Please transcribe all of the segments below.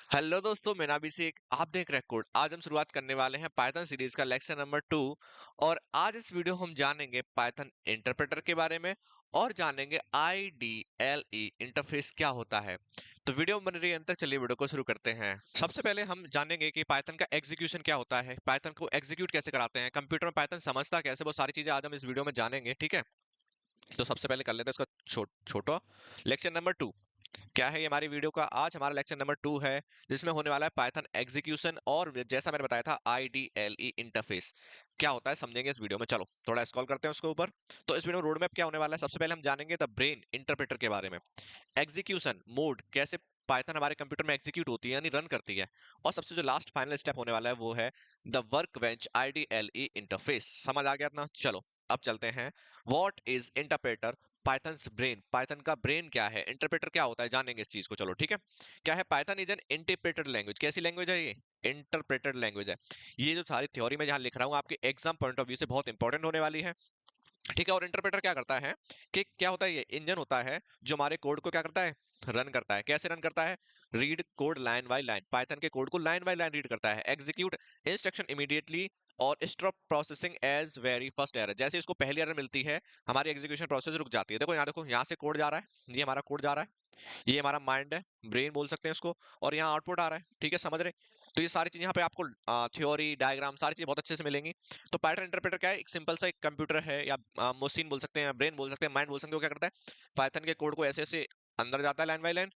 Hello दोस्तों, मैं अभिषेक। आप देख रहे हैं कोड। आज हम शुरुआत करने वाले हैं पाइथन सीरीज का लेक्चर नंबर 2। और आज इस वीडियो हम जानेंगे पाइथन इंटरप्रेटर के बारे में और जानेंगे IDLE इंटरफेस क्या होता है। तो वीडियो बन रही है अंत तक। चलिए वीडियो को शुरू करते हैं। सबसे पहले हम जानेंगे कि पाइथन का एग्जीक्यूशन क्या होता है, पाइथन को एग्जीक्यूट कैसे कराते हैं, कंप्यूटर में पाइथन समझता कैसे, वो सारी चीजें आज हम इस वीडियो में जानेंगे। ठीक है, तो सबसे पहले कर लेते हैं इसका छोटा लेक्चर नंबर 2। क्या है ये हमारी वीडियो का। आज हमारा लेक्चर नंबर 2 है, जिसमें होने वाला है पाइथन एग्जीक्यूशन और जैसा मैंने बताया था IDLE इंटरफेस क्या होता है, समझेंगे इस वीडियो में। चलो थोड़ा स्क्रॉल करते हैं उसके ऊपर। तो इस वीडियो में रोड मैप क्या होने वाला है, सबसे पहले हम जानेंगे द ब्रेन इंटरप्रेटर के बारे में, एग्जीक्यूशन मोड कैसे पाइथन हमारे कंप्यूटर में एग्जीक्यूट होती है यानी रन करती है, और सबसे जो लास्ट फाइनल स्टेप होने वाला है वो है द वर्कबेंच IDLE इंटरफेस। समझ आ गया ना। चलो अब चलते हैं। What is interpreter, pythons brain, Python का ब्रेन क्या है, इंटरप्रेटर क्या होता है, जानेंगे इस चीज को। चलो ठीक है। क्या है Python is an interpreted language. कैसी लैंग्वेज है ये? इंटरप्रेटेड लैंग्वेज है। ये जो सारी थ्योरी में जहां लिख रहा हूँ आपके एग्जाम पॉइंट ऑफ व्यू से बहुत इंपॉर्टेंट होने वाली है। ठीक है। और इंटरप्रेटर क्या करता है कि क्या होता है, ये इंजन होता है जो हमारे कोड को क्या करता है, रन करता है। कैसे रन करता है? Read code line by line, Python के कोड को लाइन बाय लाइन रीड करता है। एग्जीक्यूट इंस्ट्रक्शन इमीडिएटली और stop processing as very first error. जैसे इसको पहली एरर मिलती है, हमारी एग्जीक्यूशन प्रोसेस रुक जाती है। देखो यहाँ से कोड जा रहा है, ये हमारा कोड जा रहा है, ये हमारा माइंड है, ब्रेन बोल सकते हैं इसको, और यहाँ आउटपुट आ रहा है। ठीक है, समझ रहे? तो ये सारी चीजें यहाँ पे आपको थ्योरी डायग्राम सारी चीजें बहुत अच्छे से मिलेंगी। तो पैटर्न इंटरप्रेटर क्या है? एक सिंपल सा एक कंप्यूटर है, या मशीन बोल सकते हैं, ब्रेन बोल सकते हैं, माइंड बोल सकते हैं। वो क्या करता है, पाइथन के कोड को ऐसे ऐसे अंदर जाता है लाइन बाय लाइन,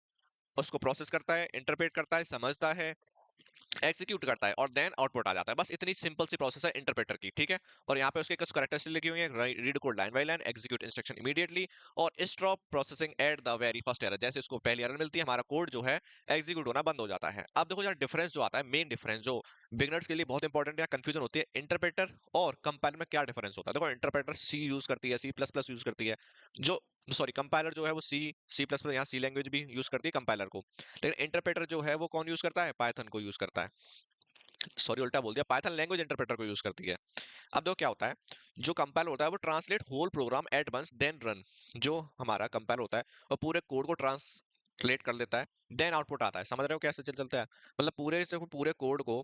उसको प्रोसेस करता है, इंटरप्रेट करता है, समझता है, एग्जीक्यूट करता है, और देन आउटपुट आ जाता है। बस इतनी सिंपल सी प्रोसेस है इंटरप्रेटर की। ठीक है। और यहाँ पे उसके कुछ कैरेक्टरिस्टिक लिखी हुई है, read code line by line, execute instruction immediately, और stop processing at the very first error. जैसे इसको पहली एरर मिलती है, हमारा कोड जो है एग्जीक्यूट होना बंद हो जाता है। अब देखो यार, डिफरेंस जो आता है, मेन डिफरेंस जो बिगनर्स के लिए बहुत इंपॉर्टेंट है, कंफ्यूजन होती है, इंटरप्रेटर और कंपाइलर में क्या डिफरेंस होता है। देखो इंटरप्रेटर सी यूज करती है, C++ यूज करती है, जो सॉरी कंपाइलर जो है वो C++, यहाँ सी लैंग्वेज भी यूज करती है कंपाइलर को। लेकिन इंटरप्रेटर जो है वो कौन यूज करता है? पाइथन को यूज करता है। सॉरी उल्टा बोल दिया, पाइथन लैंग्वेज इंटरप्रेटर को यूज करती है। अब देखो क्या होता है, जो कंपाइलर होता है वो translate whole program at once then run. जो हमारा कंपाइलर होता है वो पूरे कोड को ट्रांसलेट कर लेता है, देन आउटपुट आता है। समझ रहे हो कैसे चलता है? मतलब पूरे कोड को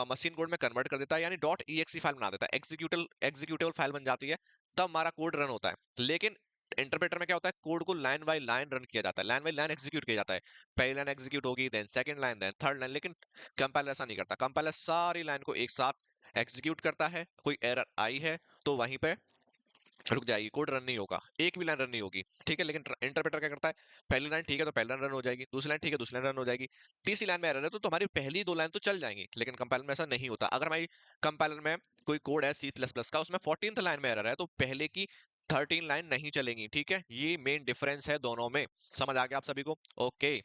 मशीन कोड में कन्वर्ट कर देता है, यानी .exe फाइल बना देता है, एग्जीक्यूटेबल फाइल बन जाती है, तब हमारा कोड रन होता है। लेकिन इंटरप्रेटर में क्या होता है, कोड को लाइन बाय लाइन रन किया जाता है, लाइन बाय लाइन एग्जीक्यूट किया जाता है। पहली लाइन एग्जीक्यूट होगी, then second line, then third line. लेकिन कंपाइलर ऐसा नहीं करता, कंपाइलर सारी लाइन को एक साथ एग्जीक्यूट करता है। कोई एरर आई है तो वहीं पे रुक जाएगी, कोड रन नहीं होगा, एक भी लाइन रन नहीं होगी। ठीक है। लेकिन इंटरप्रेटर क्या करता है, पहली लाइन ठीक है तो पहली लाइन रन हो जाएगी, दूसरी लाइन ठीक है दूसरी लाइन रन हो जाएगी, तीसरी लाइन में एरर है तो तुम्हारी पहली दो लाइन तो चल जाएंगी। लेकिन कंपाइलर में ऐसा नहीं होता। अगर हमारी कंपाइलर में कोई कोड है C++ का, उसमें 14th लाइन में एरर है तो पहले की 13 लाइन नहीं चलेंगी। ठीक है, ये मेन डिफरेंस है दोनों में। समझ आ गया आप सभी को? Okay.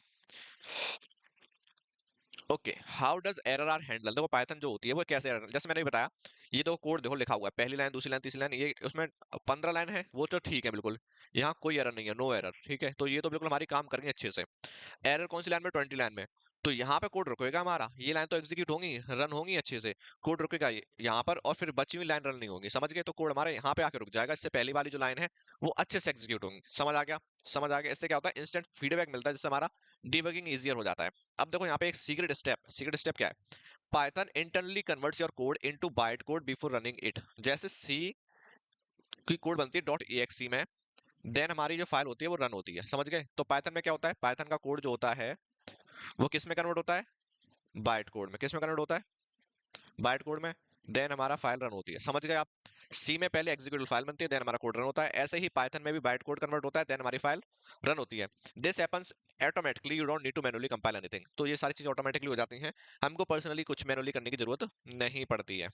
Okay, how does error are handle. देखो पाइथन जो होती है वो कैसे एरर, जैसे मैंने भी बताया, ये तो कोड देखो लिखा हुआ है, पहली लाइन दूसरी लाइन तीसरी लाइन, ये उसमें 15 लाइन है, वो तो ठीक है बिल्कुल, यहाँ कोई एरर नहीं है, नो एरर। ठीक है, तो ये तो बिल्कुल हमारी काम करेंगे अच्छे से। एरर कौन सी लाइन में? 20 लाइन में। तो यहाँ पे कोड रुकेगा हमारा, ये लाइन तो एग्जीक्यूट होंगी, रन होंगी अच्छे से, कोड रुकेगा यहाँ पर, और फिर बची हुई लाइन रन नहीं होगी। समझ गए? तो कोड हमारे यहाँ पे आके रुक जाएगा, इससे पहली वाली जो लाइन है वो अच्छे से एग्जीक्यूट होंगी। समझ आ गया? समझ आ गया। इससे क्या होता है, इंस्टेंट फीडबैक मिलता है, जिससे हमारा डिबगिंग ईजियर हो जाता है। अब देखो यहाँ पे एक सीक्रेट स्टेप क्या है, Python internally converts your code into byte code before running it. जैसे सी की कोड बनती है .exe में, देन हमारी जो फाइल होती है वो रन होती है। समझ गए? तो पाइथन में क्या होता है, पाइथन का कोड जो होता है वो किस में कन्वर्ट होता है? बाइट कोड में। किस में कन्वर्ट होता है? बाइट कोड में। देन हमारा फाइल रन होती है। समझ गए आप? सी में पहले एग्जीक्यूटिव फाइल बनती है, देन हमारा कोड रन होता है। ऐसे ही पाइथन में भी बाइट कोड कन्वर्ट होता है, देन हमारी फाइल रन होती है। This happens automatically, you don't need to manually compile anything. तो ये सारी चीजें ऑटोमेटिकली हो जाती हैं, हमको पर्सनली कुछ मैनुअली करने की जरूरत नहीं पड़ती है।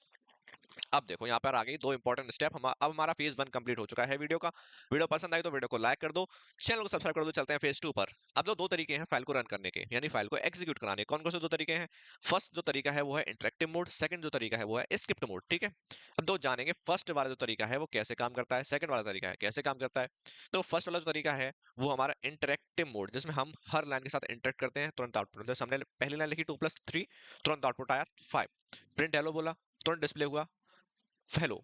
अब देखो यहाँ पर आ गई दो इंपॉर्टेंट स्टेप। अब हमारा फेज 1 कंप्लीट हो चुका है। वीडियो का वीडियो पसंद आई तो वीडियो को लाइक कर दो, चैनल को सब्सक्राइब कर दो। चलते हैं फेज 2 पर। अब दो तरीके हैं फाइल को रन करने के, यानी फाइल को एग्जीक्यूट कराने के। कौन कौन से दो तरीके हैं? फर्स्ट जो तरीका है वो है इंटरेक्टिव मोड, सेकंड जो तरीका है वो है स्क्रिप्ट मोड। ठीक है, अब दो जानेंगे। फर्स्ट वाला जो तरीका है वो कैसे काम करता है, सेकंड वाला तरीका है कैसे काम करता है। तो फर्स्ट वाला जो तरीका है वो हमारा इंटरेक्टिव मोड, जिसमें हम हर लाइन के साथ इंटरेक्ट करते हैं, तुरंत आउटपुट। जैसे हमने पहली लाइन लिखी 2+3, तुरंत आउटपुट आया 5। प्रिंट हेलो बोला, तुरंत डिस्प्ले हुआ हेलो।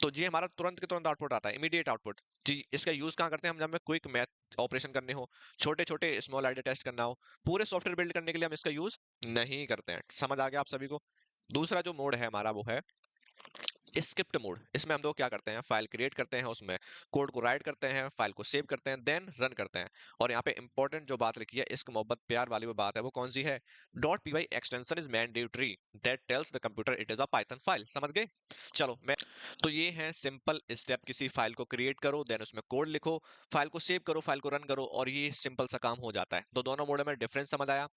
तो ये हमारा तुरंत के तुरंत आउटपुट आता है, इमीडिएट आउटपुट। जी, इसका यूज कहाँ करते हैं हम, जब हमें क्विक मैथ ऑपरेशन करने हो, छोटे छोटे स्मॉल आइडिया टेस्ट करना हो, पूरे सॉफ्टवेयर बिल्ड करने के लिए हम इसका यूज नहीं करते हैं। समझ आ गया आप सभी को। दूसरा जो मोड है हमारा वो है स्क्रिप्ट मोड। इसमें हम लोग क्या करते हैं, फाइल क्रिएट करते हैं, उसमें कोड को राइट करते हैं, फाइल को सेव करते हैं, देन रन करते हैं। और यहाँ पे इंपॉर्टेंट जो बात लिखी है, इश्क मोहब्बत प्यार वाली वो बात है, वो कौन सी है, dot P Y extension is mandatory that tells the computer it is a Python file. समझ गए। चलो मैं, तो ये है सिंपल स्टेप, किसी फाइल को क्रिएट करो, देन उसमें कोड लिखो, फाइल को सेव करो, फाइल को रन करो, और ये सिंपल सा काम हो जाता है। तो दोनों मोड में डिफरेंस समझ आया।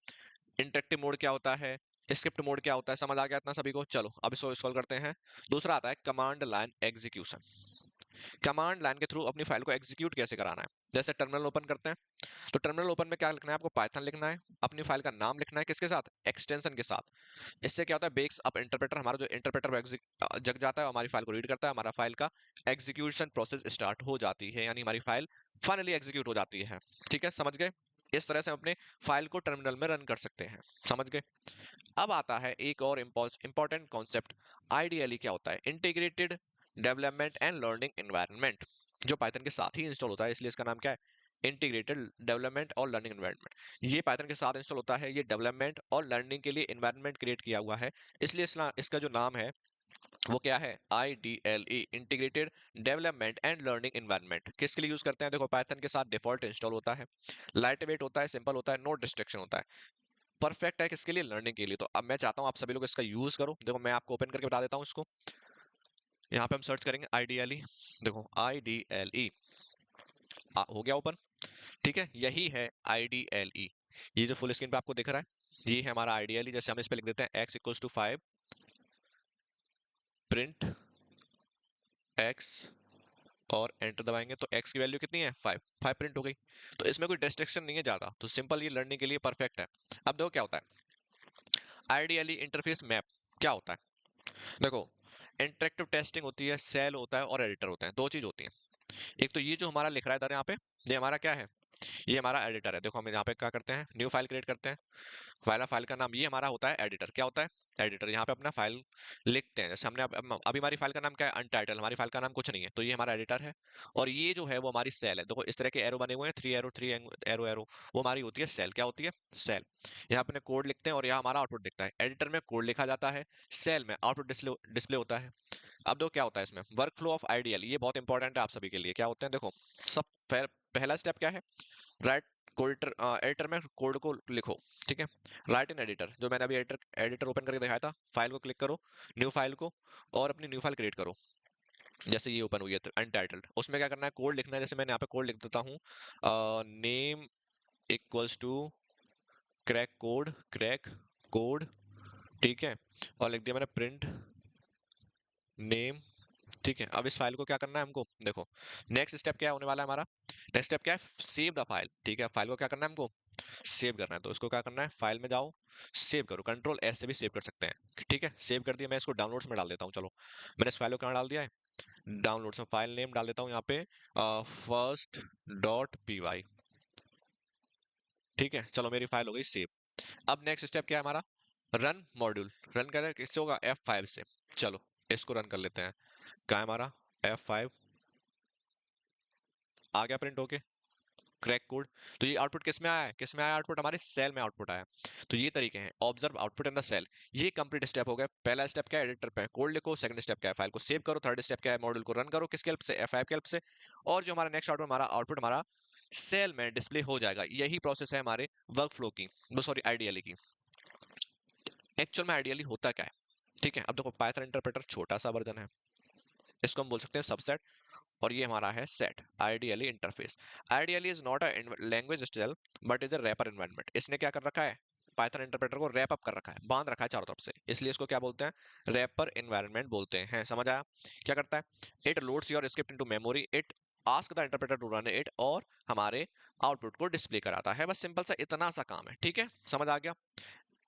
इंटरेक्टिव मोड क्या होता है, स्क्रिप्ट मोड क्या होता है, समझ आ गया इतना सभी को। चलो अब इसको इंस्टॉल करते हैं। दूसरा आता है command line execution. Command line के थ्रू अपनी फाइल को एग्जीक्यूट कैसे कराना है। जैसे टर्मिनल ओपन करते हैं, तो टर्मिनल ओपन में क्या लिखना है आपको, पाइथन लिखना है, अपनी फाइल का नाम लिखना है, किसके साथ, एक्सटेंशन के साथ। इससे क्या होता है, बेक्स अप इंटरप्रेटर, हमारा जो इंटरप्रेटर जग जाता है, हमारी फाइल को रीड करता है, हमारा फाइल का एग्जीक्यूशन प्रोसेस स्टार्ट हो जाती है, यानी हमारी फाइल फाइनली एग्जीक्यूट हो जाती है। ठीक है, समझ गए। इस तरह से हम अपने फाइल को टर्मिनल में रन कर सकते हैं। समझ गए। अब आता है एक और इंपॉर्टेंट कॉन्सेप्ट, आईडीएलई क्या होता है, integrated development and learning environment, जो पाइथन के साथ ही इंस्टॉल होता है, इसलिए इसका नाम क्या है, इंटीग्रेटेड डेवलपमेंट और लर्निंग एनवायरनमेंट। ये पाइथन के साथ इंस्टॉल होता है, ये डेवलपमेंट और लर्निंग के लिए एनवायरनमेंट क्रिएट किया हुआ है, इसलिए इसका जो नाम है वो क्या है, IDLE, integrated development and learning environment. किसके लिए यूज करते हैं, देखो पाइथन के साथ डिफॉल्ट इंस्टॉल होता है, लाइट वेट होता है, सिंपल होता है, नो डिस्ट्रक्शन होता है, परफेक्ट है किसके लिए, लर्निंग के लिए। तो अब मैं चाहता हूं आप सभी लोग इसका यूज करो। देखो मैं आपको ओपन करके बता देता हूं इसको। यहाँ पे हम सर्च करेंगे आईडीएलई, देखो आईडीएलई हो गया ओपन। ठीक है, यही है आईडीएलई। ये जो फुल स्क्रीन पे आपको दिख रहा है, ये है हमारा आईडीएलई। जैसे हम इस पे लिख देते हैं x equals to 5, print x, और एंटर दबाएंगे तो x की वैल्यू कितनी है, 5, 5 प्रिंट हो गई। तो इसमें कोई डिस्ट्रक्शन नहीं है ज्यादा, तो सिंपल ये लर्निंग के लिए परफेक्ट है। अब देखो क्या होता है, आईडीएलई इंटरफेस मैप क्या होता है। देखो इंटरेक्टिव टेस्टिंग होती है, सेल होता है और एडिटर होते हैं, दो चीज होती हैं। एक तो ये जो हमारा लिख रहा है इधर यहाँ पे, ये हमारा क्या है, ये हमारा एडिटर है। देखो हम यहाँ पे क्या करते हैं, न्यू फाइल क्रिएट करते हैं, फाइल का नाम ये हमारा होता है एडिटर। क्या होता है, एडिटर। यहाँ पे अपना फाइल लिखते हैं, जैसे हमने अभी हमारी फाइल का नाम क्या है, अनटाइटल, हमारी फाइल का नाम कुछ नहीं है, तो ये हमारा एडिटर है। और ये जो है वो हमारी सेल है। देखो इस तरह के एरो बने हुए हैं, 3 एरो 3 एरो एरो, वो हमारी होती है सेल। क्या होती है, सेल। यहाँ अपने कोड लिखते हैं और यहाँ हमारा आउटपुट दिखता है। एडिटर में कोड लिखा जाता है, सेल में आउटपुट डिस्प्ले होता है। अब देखो क्या होता है इसमें, वर्क फ्लो ऑफ आईडीएल, ये बहुत इंपॉर्टेंट है आप सभी के लिए। क्या होते हैं देखो, सब पहला स्टेप क्या है, राइट कोड, एडिटर में कोड को लिखो। ठीक है, राइट इन एडिटर, जो मैंने अभी एडिटर एडिटर ओपन करके दिखाया था, फाइल को क्लिक करो, न्यू फाइल को, और अपनी न्यू फाइल क्रिएट करो। जैसे ये ओपन हुई है अनटाइटल्ड, उसमें क्या करना है, कोड लिखना है। जैसे मैंने यहाँ पे कोड लिख देता हूँ, name equals to crack code. ठीक है, और लिख दिया मैंने प्रिंट नेम। ठीक है, अब इस फाइल को क्या करना है हमको, देखो नेक्स्ट स्टेप क्या होने वाला है हमारा, नेक्स्ट स्टेप क्या है, सेव द फाइल। ठीक है, फाइल को क्या करना है हमको, सेव करना है। तो इसको क्या करना है, फाइल में जाओ, सेव करो, कंट्रोल एस से भी सेव कर सकते हैं। ठीक है, सेव कर दिया, मैं इसको डाउनलोड्स में डाल देता हूँ। चलो मैंने इस फाइल को कहाँ डाल दिया है, डाउनलोड्स में। फाइल नेम डाल देता हूँ यहाँ पे फर्स्ट डॉट पी वाई। ठीक है, चलो मेरी फाइल हो गई सेव। अब नेक्स्ट स्टेप क्या है हमारा, रन मॉड्यूल। रन करें किससे होगा, F5 से। चलो इसको रन कर लेते हैं। कहाँ है हमारा, F5 आ गया प्रिंट होके, क्रैक कोड। तो ये आउटपुट किस में आया है, किस में आया आउटपुट, हमारे सेल में आउटपुट आया। तो ये तरीके हैं, observe output in the cell. ये कंप्लीट स्टेप हो गया। पहला स्टेप क्या है, एडिटर पे कोड लिखो, सेकंड स्टेप क्या है, फाइल को सेव करो, थर्ड स्टेप क्या है, मॉड्यूल को रन करो, किसके हेल्प से, F5 के हेल्प से। और जो हमारा नेक्स्ट आउटपुट हमारा सेल में डिस्प्ले हो जाएगा। यही प्रोसेस है हमारे वर्क फ्लो की, सॉरी आईडीएलई की। एक्चुअल में आईडीएलई होता क्या है। ठीक है, अब देखो पाइथन इंटरप्रेटर छोटा सा वर्जन है, इसको हम बोल सकते हैं सबसेट, और ये हमारा है set, IDLE interface. IDLE is not a language style but is a rapper environment. इसने क्या कर रखा है, पाइथन इंटरप्रेटर को रैप अप कर रखा है, बांध रखा है चारों तरफ से, इसलिए इसको क्या बोलते हैं, रैपर एनवायरनमेंट बोलते हैं। समझ आया। क्या करता है, it loads your script into memory, it asks the interpreter to run it, और हमारे आउटपुट को डिस्प्ले कराता है। बस सिंपल सा इतना सा काम है। ठीक है, समझ आ गया।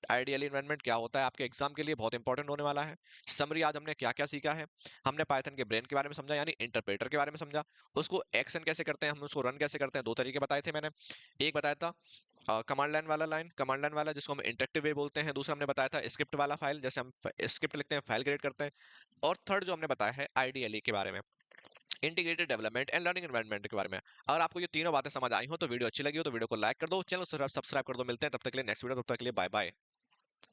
आइडियल इन्वायरमेंट क्या होता है आपके एग्जाम के लिए बहुत इंपॉर्टेंट होने वाला है। समरी, आज हमने क्या क्या सीखा है, हमने पाइथन के ब्रेन के बारे में समझा, यानी इंटरप्रेटर के बारे में समझा, उसको एक्शन कैसे करते हैं, हम उसको रन कैसे करते हैं। दो तरीके बताए थे मैंने, एक बताया था कमांड लाइन वाला जिसको हम इंटरेक्टिव वे बोलते हैं, दूसरा हमने बताया था स्क्रिप्ट वाला फाइल, जैसे हम स्क्रिप्ट लिखते हैं, फाइल क्रिएट करते हैं, और थर्ड जो हमने बताया है आईडीएलई के बारे में। Integrated development and learning environment के बारे में। अगर आपको ये तीनों बातें समझ आई हो तो वीडियो अच्छी लगी हो तो वीडियो को लाइक कर दो, चैनल को सब्सक्राइब कर दो। मिलते हैं तब तक के लिए नेक्स्ट वीडियो, तब तक के लिए बाय बाय।